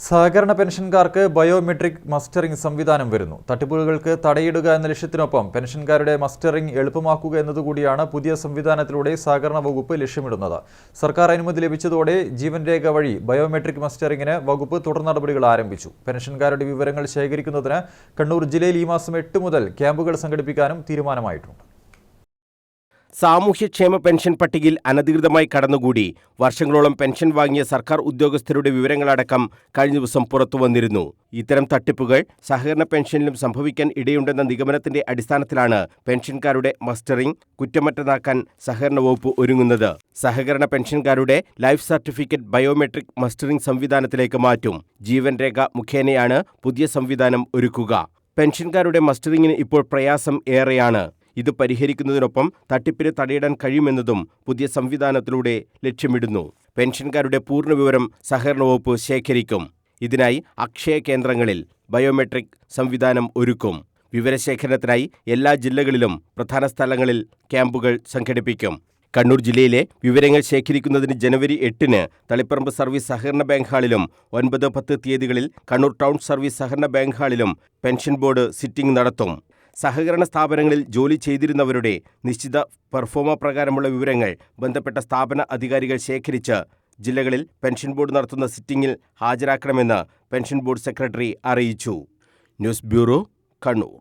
സഹകരണ പെൻഷൻകാർക്ക് biometric mustering സംവിധാനം വരുന്നു. തട്ടിപ്പുകൾക്ക് തടയിടുക എന്ന ലക്ഷ്യത്തിനൊപ്പം പെൻഷൻകാരുടെ മസ്റ്ററിംഗ് എളുപ്പമാക്കുക എന്നതുകൂടിയാണ് പുതിയ സംവിധാനത്തിലൂടെ സഹകരണ വകുപ്പ് ലക്ഷ്യമിടുന്നത്. സർക്കാർ അനുമതി ലഭിച്ചതോടെ ജീവൻ രേഖ വഴി ബയോമെട്രിക് മസ്റ്ററിംഗിന് വകുപ്പ് തുടർ നടപടികൾ ആരംഭിച്ചു. പെൻഷൻകാരുടെ വിവരങ്ങൾ ശേഖരിക്കുന്നതിന് കണ്ണൂർ ജില്ലയിൽ ഈ മാസം 8 മുതൽ ക്യാമ്പുകൾ സംഘടിപ്പിക്കാനും തീരുമാനമായിട്ടുണ്ട്. സാമൂഹ്യക്ഷേമ പെൻഷൻ പട്ടികയിൽ അനധികൃതമായി കടന്നുകൂടി വർഷങ്ങളോളം പെൻഷൻ വാങ്ങിയ സർക്കാർ ഉദ്യോഗസ്ഥരുടെ വിവരങ്ങളടക്കം കഴിഞ്ഞ ദിവസം പുറത്തുവന്നിരുന്നു. ഇത്തരം തട്ടിപ്പുകൾ സഹകരണ പെൻഷനിലും സംഭവിക്കാൻ ഇടയുണ്ടെന്ന നിഗമനത്തിന്റെ അടിസ്ഥാനത്തിലാണ് പെൻഷൻകാരുടെ മസ്റ്ററിംഗ് കുറ്റമറ്റതാക്കാൻ സഹകരണ വകുപ്പ് ഒരുങ്ങുന്നത്. സഹകരണ പെൻഷൻകാരുടെ ലൈഫ് സർട്ടിഫിക്കറ്റ് ബയോമെട്രിക് മസ്റ്ററിംഗ് സംവിധാനത്തിലേക്ക് മാറ്റും. ജീവൻ രേഖ മുഖേനയാണ് പുതിയ സംവിധാനം ഒരുക്കുക. പെൻഷൻകാരുടെ മസ്റ്ററിംഗിന് ഇപ്പോൾ പ്രയാസം ഏറെയാണ്. ഇത് പരിഹരിക്കുന്നതിനൊപ്പം തട്ടിപ്പിന് തടയിടാൻ കഴിയുമെന്നതും പുതിയ സംവിധാനത്തിലൂടെ ലക്ഷ്യമിടുന്നു. പെൻഷൻകാരുടെ പൂർണ്ണ വിവരം സഹകരണ വകുപ്പ് ശേഖരിക്കും. ഇതിനായി അക്ഷയ കേന്ദ്രങ്ങളിൽ ബയോമെട്രിക് സംവിധാനം ഒരുക്കും. വിവരശേഖരണത്തിനായി എല്ലാ ജില്ലകളിലും പ്രധാന സ്ഥലങ്ങളിൽ ക്യാമ്പുകൾ സംഘടിപ്പിക്കും. കണ്ണൂർ ജില്ലയിലെ വിവരങ്ങൾ ശേഖരിക്കുന്നതിന് ജനുവരി 8-ന് തളിപ്പറമ്പ് സർവീസ് സഹകരണ ബാങ്ക് ഹാളിലും 9, 10 തീയതികളിൽ കണ്ണൂർ ടൗൺ സർവീസ് സഹകരണ ബാങ്ക് ഹാളിലും പെൻഷൻ ബോർഡ് സിറ്റിംഗ് നടത്തും. സഹകരണ സ്ഥാപനങ്ങളിൽ ജോലി ചെയ്തിരുന്നവരുടെ നിശ്ചിത പെർഫോമ പ്രകാരമുള്ള വിവരങ്ങൾ ബന്ധപ്പെട്ട സ്ഥാപന അധികാരികൾ ശേഖരിച്ച് ജില്ലകളിൽ പെൻഷൻ ബോർഡ് നടത്തുന്ന സിറ്റിംഗിൽ ഹാജരാക്കണമെന്ന് പെൻഷൻ ബോർഡ് സെക്രട്ടറി അറിയിച്ചു. News bureau, Kannur.